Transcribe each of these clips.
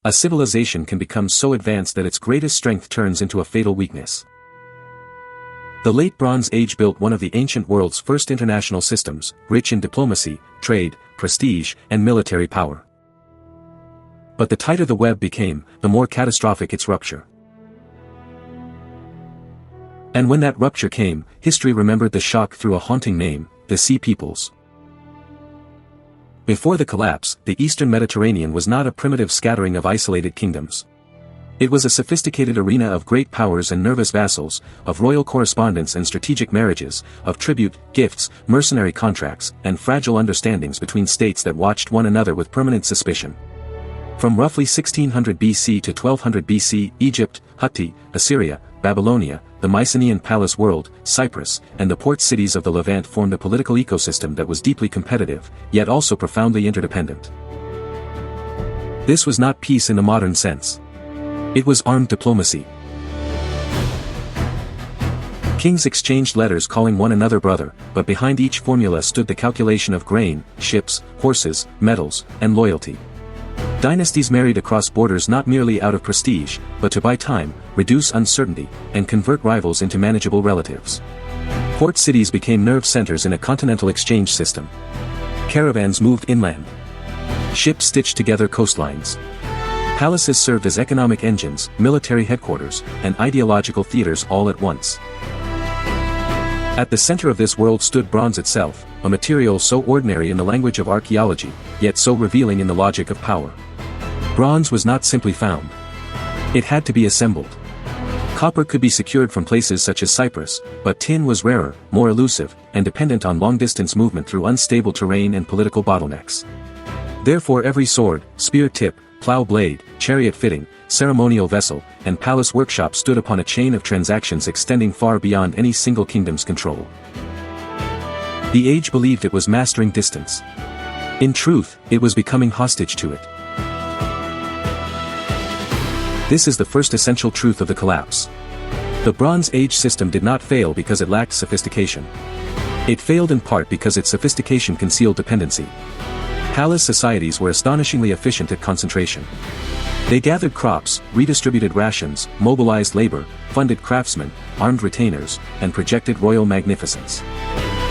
A civilization can become so advanced that its greatest strength turns into a fatal weakness. The Late Bronze Age built one of the ancient world's first international systems, rich in diplomacy, trade, prestige, and military power. But the tighter the web became, the more catastrophic its rupture. And when that rupture came, history remembered the shock through a haunting name: the Sea Peoples. Before the collapse, the Eastern Mediterranean was not a primitive scattering of isolated kingdoms. It was a sophisticated arena of great powers and nervous vassals, of royal correspondence and strategic marriages, of tribute, gifts, mercenary contracts, and fragile understandings between states that watched one another with permanent suspicion. From roughly 1600 BC to 1200 BC, Egypt, Hittite, Assyria, Babylonia, the Mycenaean palace world, Cyprus, and the port cities of the Levant formed a political ecosystem that was deeply competitive, yet also profoundly interdependent. This was not peace in the modern sense. It was armed diplomacy. Kings exchanged letters calling one another brother, but behind each formula stood the calculation of grain, ships, horses, metals, and loyalty. Dynasties married across borders not merely out of prestige, but to buy time, reduce uncertainty, and convert rivals into manageable relatives. Port cities became nerve centers in a continental exchange system. Caravans moved inland. Ships stitched together coastlines. Palaces served as economic engines, military headquarters, and ideological theaters all at once. At the center of this world stood bronze itself, a material so ordinary in the language of archaeology, yet so revealing in the logic of power. Bronze was not simply found. It had to be assembled. Copper could be secured from places such as Cyprus, but tin was rarer, more elusive, and dependent on long-distance movement through unstable terrain and political bottlenecks. Therefore every sword, spear tip, plow blade, chariot fitting, ceremonial vessel, and palace workshop stood upon a chain of transactions extending far beyond any single kingdom's control. The age believed it was mastering distance. In truth, it was becoming hostage to it. This is the first essential truth of the collapse. The Bronze Age system did not fail because it lacked sophistication. It failed in part because its sophistication concealed dependency. Palace societies were astonishingly efficient at concentration. They gathered crops, redistributed rations, mobilized labor, funded craftsmen, armed retainers, and projected royal magnificence.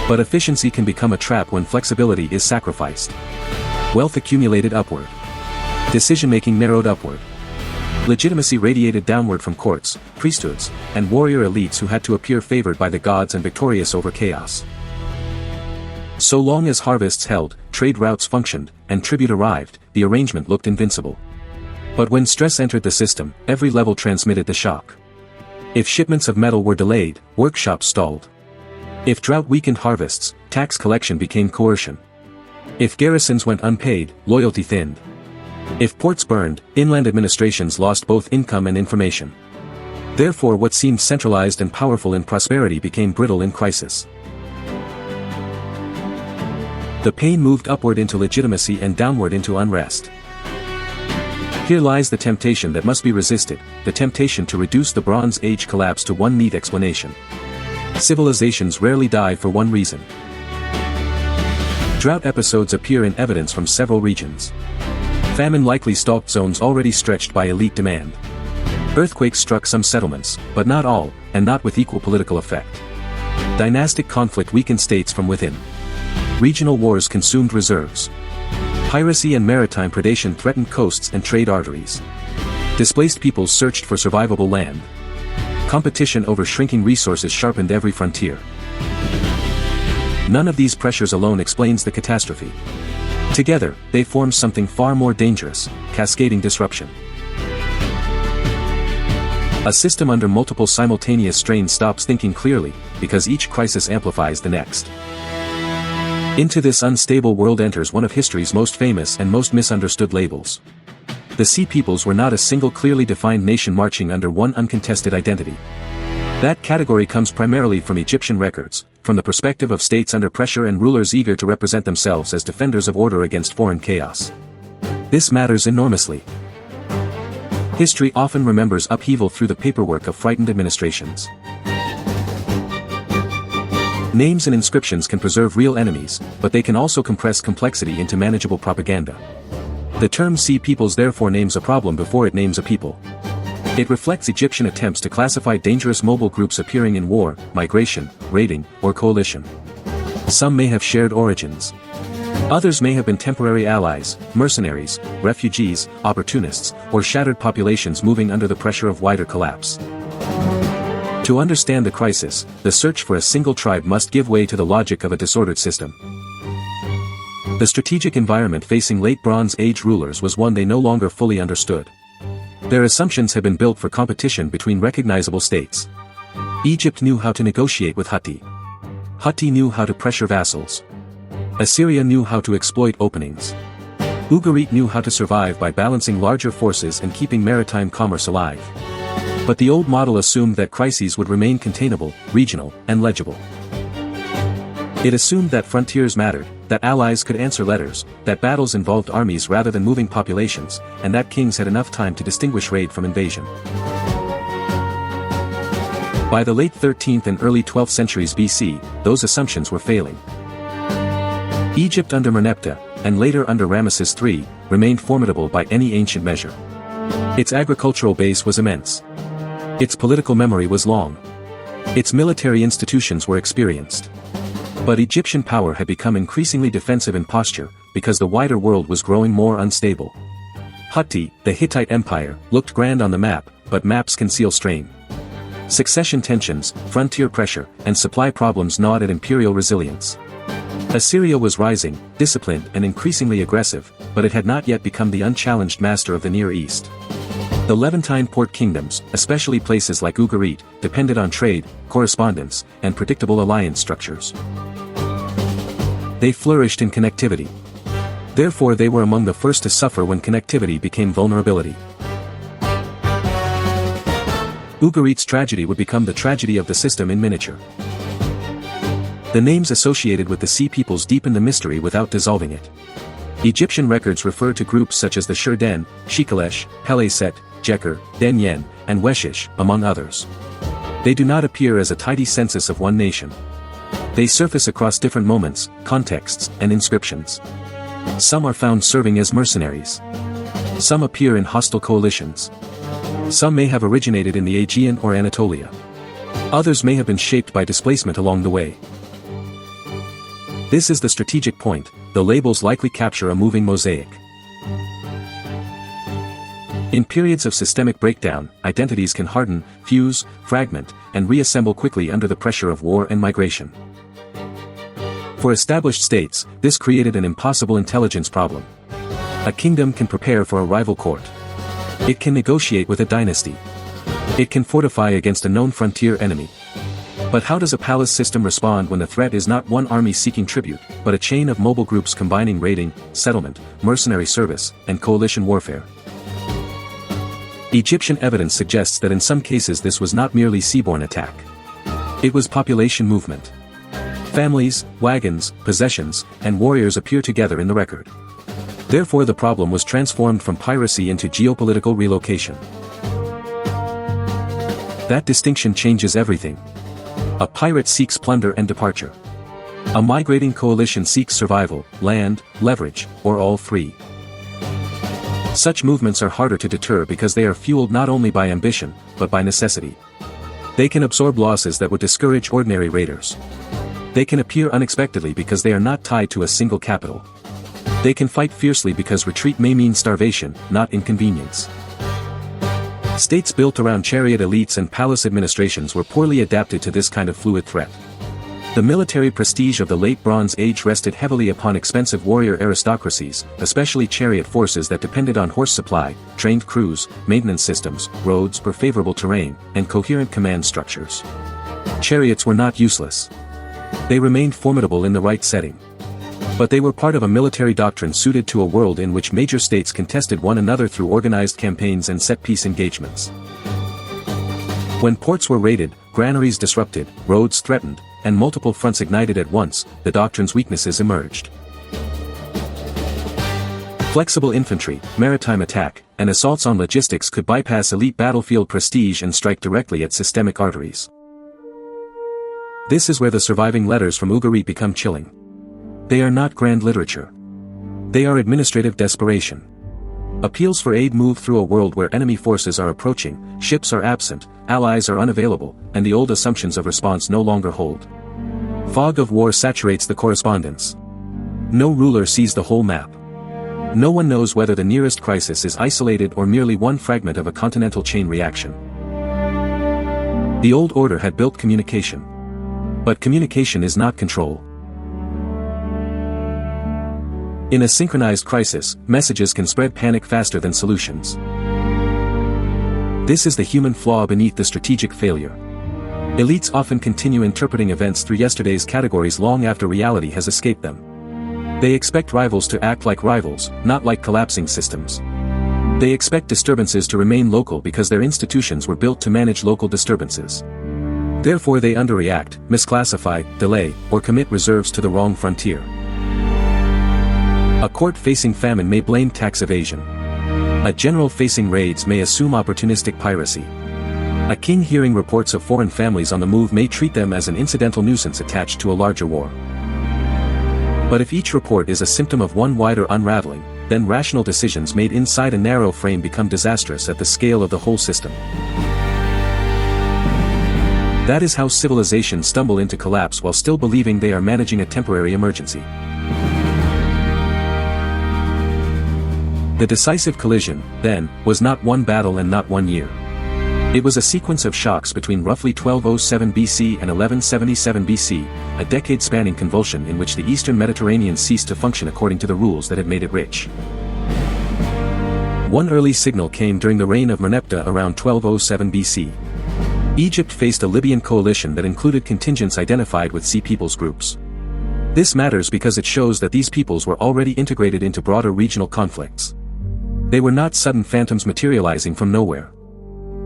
But efficiency can become a trap when flexibility is sacrificed. Wealth accumulated upward. Decision-making narrowed upward. Legitimacy radiated downward from courts, priesthoods, and warrior elites who had to appear favored by the gods and victorious over chaos. So long as harvests held, trade routes functioned, and tribute arrived, the arrangement looked invincible. But when stress entered the system, every level transmitted the shock. If shipments of metal were delayed, workshops stalled. If drought weakened harvests, tax collection became coercion. If garrisons went unpaid, loyalty thinned. If ports burned, inland administrations lost both income and information. Therefore what seemed centralized and powerful in prosperity became brittle in crisis. The pain moved upward into legitimacy and downward into unrest. Here lies the temptation that must be resisted, the temptation to reduce the Bronze Age collapse to one neat explanation. Civilizations rarely die for one reason. Drought episodes appear in evidence from several regions. Famine likely stalked zones already stretched by elite demand. Earthquakes struck some settlements, but not all, and not with equal political effect. Dynastic conflict weakened states from within. Regional wars consumed reserves. Piracy and maritime predation threatened coasts and trade arteries. Displaced peoples searched for survivable land. Competition over shrinking resources sharpened every frontier. None of these pressures alone explains the catastrophe. Together, they form something far more dangerous: cascading disruption. A system under multiple simultaneous strains stops thinking clearly, because each crisis amplifies the next. Into this unstable world enters one of history's most famous and most misunderstood labels. The Sea Peoples were not a single clearly defined nation marching under one uncontested identity. That category comes primarily from Egyptian records, from the perspective of states under pressure and rulers eager to represent themselves as defenders of order against foreign chaos. This matters enormously. History often remembers upheaval through the paperwork of frightened administrations. Names and inscriptions can preserve real enemies, but they can also compress complexity into manageable propaganda. The term Sea Peoples therefore names a problem before it names a people. It reflects Egyptian attempts to classify dangerous mobile groups appearing in war, migration, raiding, or coalition. Some may have shared origins. Others may have been temporary allies, mercenaries, refugees, opportunists, or shattered populations moving under the pressure of wider collapse. To understand the crisis, the search for a single tribe must give way to the logic of a disordered system. The strategic environment facing late Bronze Age rulers was one they no longer fully understood. Their assumptions had been built for competition between recognizable states. Egypt knew how to negotiate with Hittite. Hittite knew how to pressure vassals. Assyria knew how to exploit openings. Ugarit knew how to survive by balancing larger forces and keeping maritime commerce alive. But the old model assumed that crises would remain containable, regional, and legible. It assumed that frontiers mattered, that allies could answer letters, that battles involved armies rather than moving populations, and that kings had enough time to distinguish raid from invasion. By the late 13th and early 12th centuries BC, those assumptions were failing. Egypt under Merneptah, and later under Ramesses III, remained formidable by any ancient measure. Its agricultural base was immense. Its political memory was long. Its military institutions were experienced. But Egyptian power had become increasingly defensive in posture, because the wider world was growing more unstable. Hittite, the Hittite Empire, looked grand on the map, but maps conceal strain. Succession tensions, frontier pressure, and supply problems gnawed at imperial resilience. Assyria was rising, disciplined and increasingly aggressive, but it had not yet become the unchallenged master of the Near East. The Levantine port kingdoms, especially places like Ugarit, depended on trade, correspondence, and predictable alliance structures. They flourished in connectivity. Therefore they were among the first to suffer when connectivity became vulnerability. Ugarit's tragedy would become the tragedy of the system in miniature. The names associated with the Sea Peoples deepened the mystery without dissolving it. Egyptian records refer to groups such as the Shur-Den, Shikalesh, Peleset, Jeker, Den-Yen, and Weshish, among others. They do not appear as a tidy census of one nation. They surface across different moments, contexts, and inscriptions. Some are found serving as mercenaries. Some appear in hostile coalitions. Some may have originated in the Aegean or Anatolia. Others may have been shaped by displacement along the way. This is the strategic point: the labels likely capture a moving mosaic. In periods of systemic breakdown, identities can harden, fuse, fragment, and reassemble quickly under the pressure of war and migration. For established states, this created an impossible intelligence problem. A kingdom can prepare for a rival court. It can negotiate with a dynasty. It can fortify against a known frontier enemy. But how does a palace system respond when the threat is not one army seeking tribute, but a chain of mobile groups combining raiding, settlement, mercenary service, and coalition warfare? Egyptian evidence suggests that in some cases this was not merely seaborne attack. It was population movement. Families, wagons, possessions, and warriors appear together in the record. Therefore the problem was transformed from piracy into geopolitical relocation. That distinction changes everything. A pirate seeks plunder and departure. A migrating coalition seeks survival, land, leverage, or all three. Such movements are harder to deter because they are fueled not only by ambition, but by necessity. They can absorb losses that would discourage ordinary raiders. They can appear unexpectedly because they are not tied to a single capital. They can fight fiercely because retreat may mean starvation, not inconvenience. States built around chariot elites and palace administrations were poorly adapted to this kind of fluid threat. The military prestige of the late Bronze Age rested heavily upon expensive warrior aristocracies, especially chariot forces that depended on horse supply, trained crews, maintenance systems, roads for favorable terrain, and coherent command structures. Chariots were not useless. They remained formidable in the right setting. But they were part of a military doctrine suited to a world in which major states contested one another through organized campaigns and set-piece engagements. When ports were raided, granaries disrupted, roads threatened, and multiple fronts ignited at once, the doctrine's weaknesses emerged. Flexible infantry, maritime attack, and assaults on logistics could bypass elite battlefield prestige and strike directly at systemic arteries. This is where the surviving letters from Ugarit become chilling. They are not grand literature. They are administrative desperation. Appeals for aid move through a world where enemy forces are approaching, ships are absent, allies are unavailable, and the old assumptions of response no longer hold. Fog of war saturates the correspondence. No ruler sees the whole map. No one knows whether the nearest crisis is isolated or merely one fragment of a continental chain reaction. The old order had built communication. But communication is not control. In a synchronized crisis, messages can spread panic faster than solutions. This is the human flaw beneath the strategic failure. Elites often continue interpreting events through yesterday's categories long after reality has escaped them. They expect rivals to act like rivals, not like collapsing systems. They expect disturbances to remain local because their institutions were built to manage local disturbances. Therefore they underreact, misclassify, delay, or commit reserves to the wrong frontier. A court facing famine may blame tax evasion. A general facing raids may assume opportunistic piracy. A king hearing reports of foreign families on the move may treat them as an incidental nuisance attached to a larger war. But if each report is a symptom of one wider unraveling, then rational decisions made inside a narrow frame become disastrous at the scale of the whole system. That is how civilizations stumble into collapse while still believing they are managing a temporary emergency. The decisive collision, then, was not one battle and not 1 year. It was a sequence of shocks between roughly 1207 BC and 1177 BC, a decade-spanning convulsion in which the eastern Mediterranean ceased to function according to the rules that had made it rich. One early signal came during the reign of Merneptah around 1207 BC. Egypt faced a Libyan coalition that included contingents identified with Sea Peoples groups. This matters because it shows that these peoples were already integrated into broader regional conflicts. They were not sudden phantoms materializing from nowhere.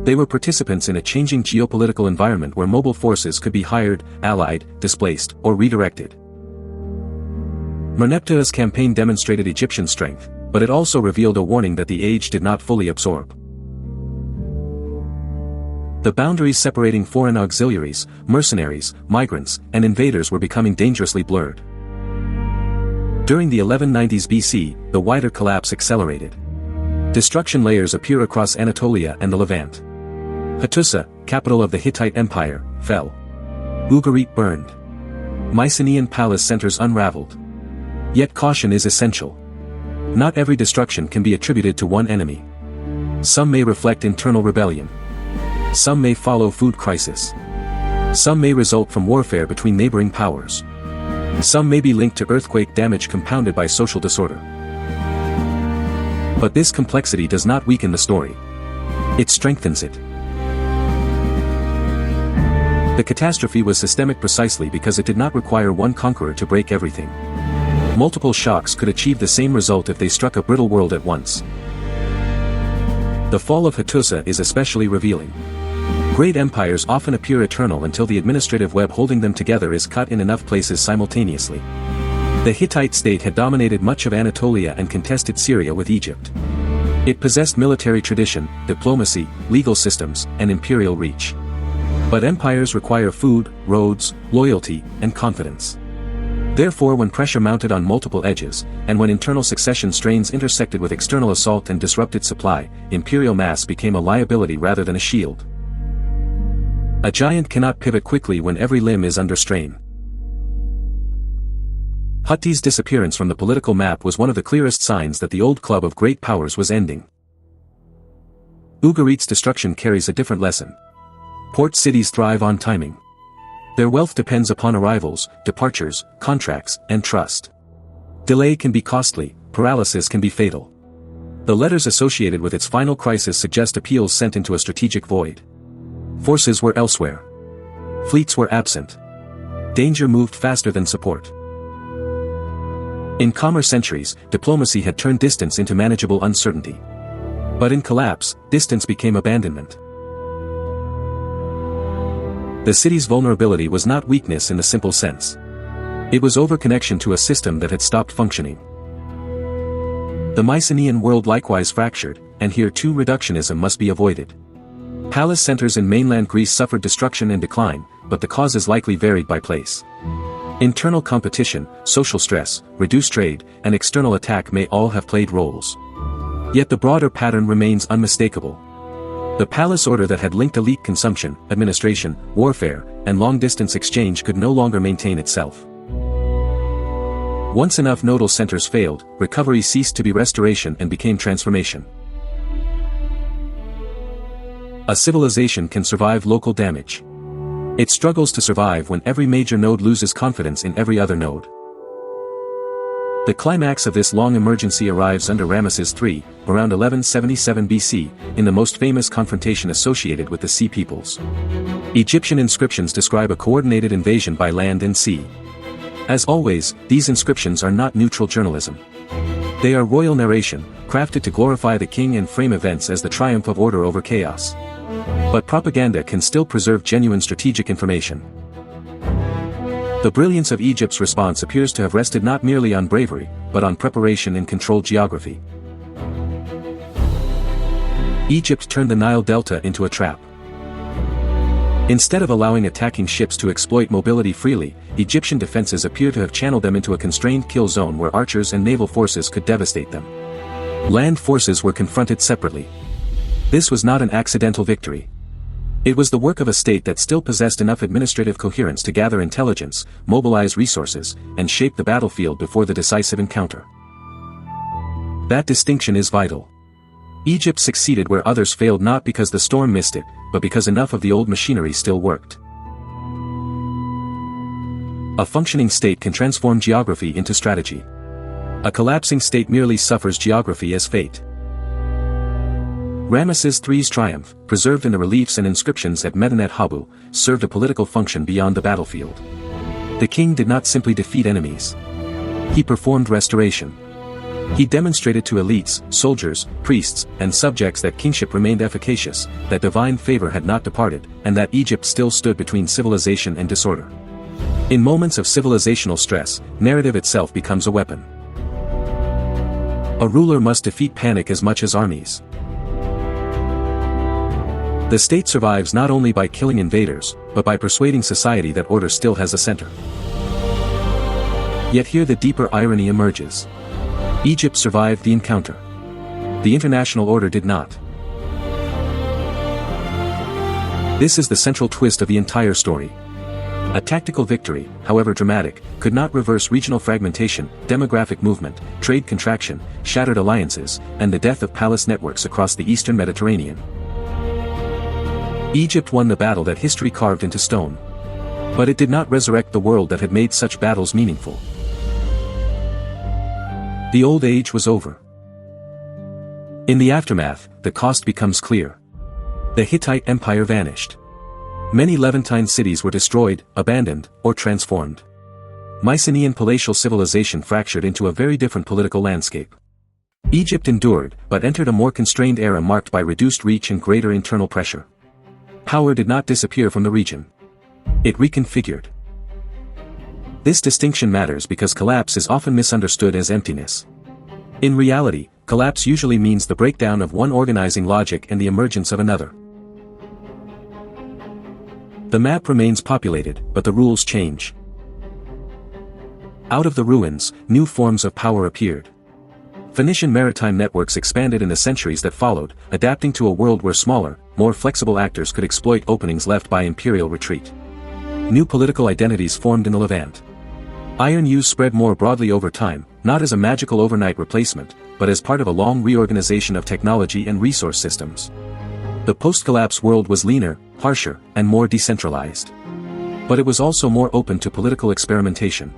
They were participants in a changing geopolitical environment where mobile forces could be hired, allied, displaced, or redirected. Merneptah's campaign demonstrated Egyptian strength, but it also revealed a warning that the age did not fully absorb. The boundaries separating foreign auxiliaries, mercenaries, migrants, and invaders were becoming dangerously blurred. During the 1190s BC, the wider collapse accelerated. Destruction layers appear across Anatolia and the Levant. Hattusa, capital of the Hittite Empire, fell. Ugarit burned. Mycenaean palace centers unraveled. Yet caution is essential. Not every destruction can be attributed to one enemy. Some may reflect internal rebellion. Some may follow food crisis. Some may result from warfare between neighboring powers. Some may be linked to earthquake damage compounded by social disorder. But this complexity does not weaken the story. It strengthens it. The catastrophe was systemic precisely because it did not require one conqueror to break everything. Multiple shocks could achieve the same result if they struck a brittle world at once. The fall of Hattusa is especially revealing. Great empires often appear eternal until the administrative web holding them together is cut in enough places simultaneously. The Hittite state had dominated much of Anatolia and contested Syria with Egypt. It possessed military tradition, diplomacy, legal systems, and imperial reach. But empires require food, roads, loyalty, and confidence. Therefore, when pressure mounted on multiple edges, and when internal succession strains intersected with external assault and disrupted supply, imperial mass became a liability rather than a shield. A giant cannot pivot quickly when every limb is under strain. Hutti's disappearance from the political map was one of the clearest signs that the old club of great powers was ending. Ugarit's destruction carries a different lesson. Port cities thrive on timing. Their wealth depends upon arrivals, departures, contracts, and trust. Delay can be costly, paralysis can be fatal. The letters associated with its final crisis suggest appeals sent into a strategic void. Forces were elsewhere. Fleets were absent. Danger moved faster than support. In calmer centuries, diplomacy had turned distance into manageable uncertainty. But in collapse, distance became abandonment. The city's vulnerability was not weakness in the simple sense. It was overconnection to a system that had stopped functioning. The Mycenaean world likewise fractured, and here too reductionism must be avoided. Palace centers in mainland Greece suffered destruction and decline, but the causes likely varied by place. Internal competition, social stress, reduced trade, and external attack may all have played roles. Yet the broader pattern remains unmistakable. The palace order that had linked elite consumption, administration, warfare, and long-distance exchange could no longer maintain itself. Once enough nodal centers failed, recovery ceased to be restoration and became transformation. A civilization can survive local damage. It struggles to survive when every major node loses confidence in every other node. The climax of this long emergency arrives under Ramesses III, around 1177 BC, in the most famous confrontation associated with the Sea Peoples. Egyptian inscriptions describe a coordinated invasion by land and sea. As always, these inscriptions are not neutral journalism. They are royal narration, crafted to glorify the king and frame events as the triumph of order over chaos. But propaganda can still preserve genuine strategic information. The brilliance of Egypt's response appears to have rested not merely on bravery, but on preparation and controlled geography. Egypt turned the Nile Delta into a trap. Instead of allowing attacking ships to exploit mobility freely, Egyptian defenses appear to have channeled them into a constrained kill zone where archers and naval forces could devastate them. Land forces were confronted separately. This was not an accidental victory. It was the work of a state that still possessed enough administrative coherence to gather intelligence, mobilize resources, and shape the battlefield before the decisive encounter. That distinction is vital. Egypt succeeded where others failed not because the storm missed it, but because enough of the old machinery still worked. A functioning state can transform geography into strategy. A collapsing state merely suffers geography as fate. Ramesses III's triumph, preserved in the reliefs and inscriptions at Medinet Habu, served a political function beyond the battlefield. The king did not simply defeat enemies. He performed restoration. He demonstrated to elites, soldiers, priests, and subjects that kingship remained efficacious, that divine favor had not departed, and that Egypt still stood between civilization and disorder. In moments of civilizational stress, narrative itself becomes a weapon. A ruler must defeat panic as much as armies. The state survives not only by killing invaders, but by persuading society that order still has a center. Yet here the deeper irony emerges. Egypt survived the encounter. The international order did not. This is the central twist of the entire story. A tactical victory, however dramatic, could not reverse regional fragmentation, demographic movement, trade contraction, shattered alliances, and the death of palace networks across the eastern Mediterranean. Egypt won the battle that history carved into stone. But it did not resurrect the world that had made such battles meaningful. The old age was over. In the aftermath, the cost becomes clear. The Hittite Empire vanished. Many Levantine cities were destroyed, abandoned, or transformed. Mycenaean palatial civilization fractured into a very different political landscape. Egypt endured, but entered a more constrained era marked by reduced reach and greater internal pressure. Power did not disappear from the region. It reconfigured. This distinction matters because collapse is often misunderstood as emptiness. In reality, collapse usually means the breakdown of one organizing logic and the emergence of another. The map remains populated, but the rules change. Out of the ruins, new forms of power appeared. Phoenician maritime networks expanded in the centuries that followed, adapting to a world where smaller, more flexible actors could exploit openings left by imperial retreat. New political identities formed in the Levant. Iron use spread more broadly over time, not as a magical overnight replacement, but as part of a long reorganization of technology and resource systems. The post-collapse world was leaner, harsher, and more decentralized. But it was also more open to political experimentation.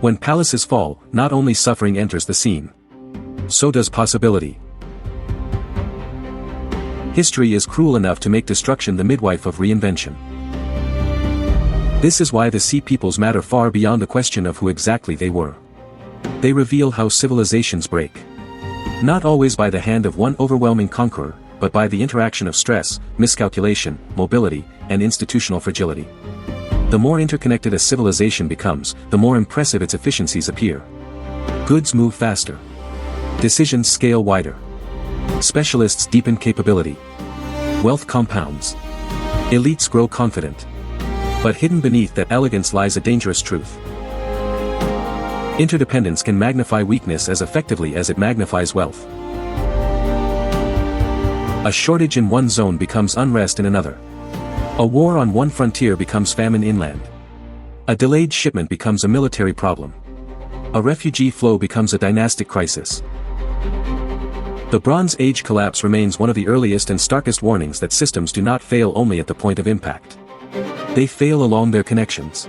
When palaces fall, not only suffering enters the scene. So does possibility. History is cruel enough to make destruction the midwife of reinvention. This is why the Sea Peoples matter far beyond the question of who exactly they were. They reveal how civilizations break. Not always by the hand of one overwhelming conqueror, but by the interaction of stress, miscalculation, mobility, and institutional fragility. The more interconnected a civilization becomes, the more impressive its efficiencies appear. Goods move faster. Decisions scale wider. Specialists deepen capability. Wealth compounds. Elites grow confident. But hidden beneath that elegance lies a dangerous truth. Interdependence can magnify weakness as effectively as it magnifies wealth. A shortage in one zone becomes unrest in another. A war on one frontier becomes famine inland. A delayed shipment becomes a military problem. A refugee flow becomes a dynastic crisis. The Bronze Age collapse remains one of the earliest and starkest warnings that systems do not fail only at the point of impact. They fail along their connections.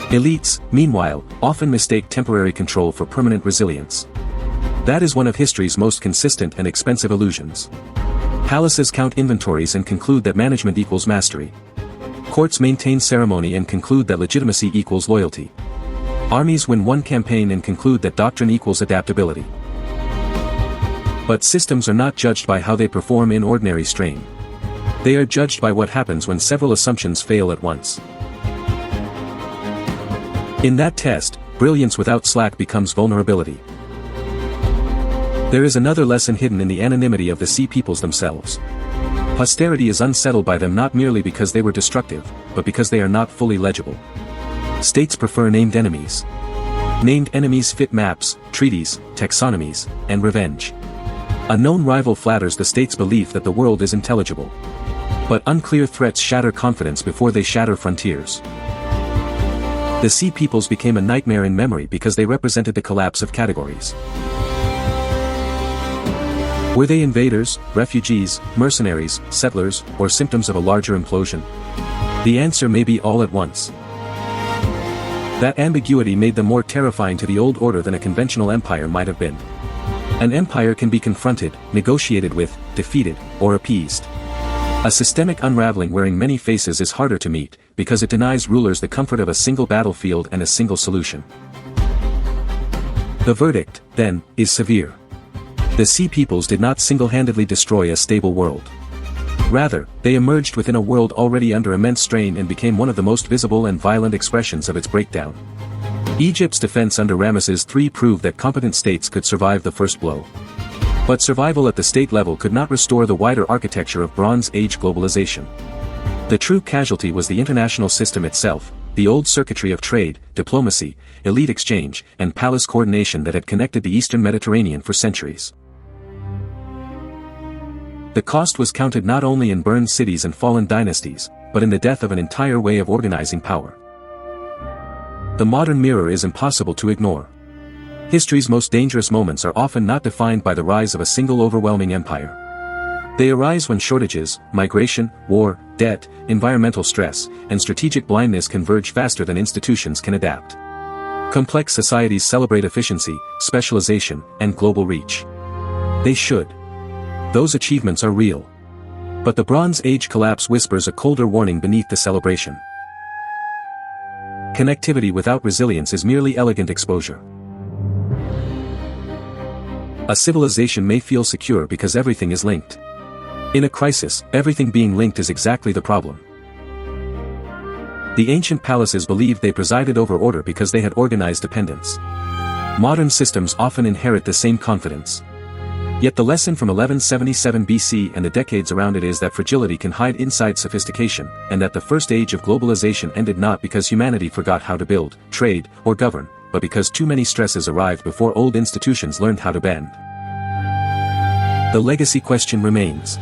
Elites, meanwhile, often mistake temporary control for permanent resilience. That is one of history's most consistent and expensive illusions. Palaces count inventories and conclude that management equals mastery. Courts maintain ceremony and conclude that legitimacy equals loyalty. Armies win one campaign and conclude that doctrine equals adaptability. But systems are not judged by how they perform in ordinary strain. They are judged by what happens when several assumptions fail at once. In that test, brilliance without slack becomes vulnerability. There is another lesson hidden in the anonymity of the sea peoples themselves. Posterity is unsettled by them not merely because they were destructive, but because they are not fully legible. States prefer named enemies. Named enemies fit maps, treaties, taxonomies, and revenge. A known rival flatters the state's belief that the world is intelligible. But unclear threats shatter confidence before they shatter frontiers. The sea peoples became a nightmare in memory because they represented the collapse of categories. Were they invaders, refugees, mercenaries, settlers, or symptoms of a larger implosion? The answer may be all at once. That ambiguity made them more terrifying to the old order than a conventional empire might have been. An empire can be confronted, negotiated with, defeated, or appeased. A systemic unraveling wearing many faces is harder to meet, because it denies rulers the comfort of a single battlefield and a single solution. The verdict, then, is severe. The sea peoples did not single-handedly destroy a stable world. Rather, they emerged within a world already under immense strain and became one of the most visible and violent expressions of its breakdown. Egypt's defense under Ramesses III proved that competent states could survive the first blow. But survival at the state level could not restore the wider architecture of Bronze Age globalization. The true casualty was the international system itself, the old circuitry of trade, diplomacy, elite exchange, and palace coordination that had connected the Eastern Mediterranean for centuries. The cost was counted not only in burned cities and fallen dynasties, but in the death of an entire way of organizing power. The modern mirror is impossible to ignore. History's most dangerous moments are often not defined by the rise of a single overwhelming empire. They arise when shortages, migration, war, debt, environmental stress, and strategic blindness converge faster than institutions can adapt. Complex societies celebrate efficiency, specialization, and global reach. They should. Those achievements are real. But the Bronze Age collapse whispers a colder warning beneath the celebration. Connectivity without resilience is merely elegant exposure. A civilization may feel secure because everything is linked. In a crisis, everything being linked is exactly the problem. The ancient palaces believed they presided over order because they had organized dependence. Modern systems often inherit the same confidence. Yet the lesson from 1177 BC and the decades around it is that fragility can hide inside sophistication, and that the first age of globalization ended not because humanity forgot how to build, trade, or govern, but because too many stresses arrived before old institutions learned how to bend. The legacy question remains.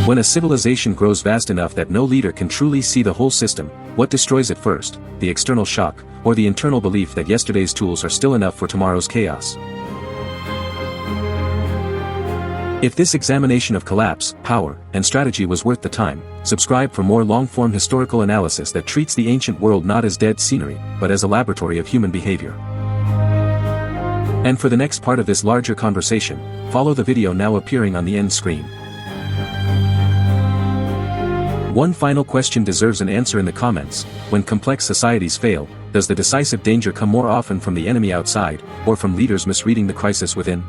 When a civilization grows vast enough that no leader can truly see the whole system, what destroys it first, the external shock, or the internal belief that yesterday's tools are still enough for tomorrow's chaos? If this examination of collapse, power, and strategy was worth the time, subscribe for more long-form historical analysis that treats the ancient world not as dead scenery, but as a laboratory of human behavior. And for the next part of this larger conversation, follow the video now appearing on the end screen. One final question deserves an answer in the comments: when complex societies fail, does the decisive danger come more often from the enemy outside, or from leaders misreading the crisis within?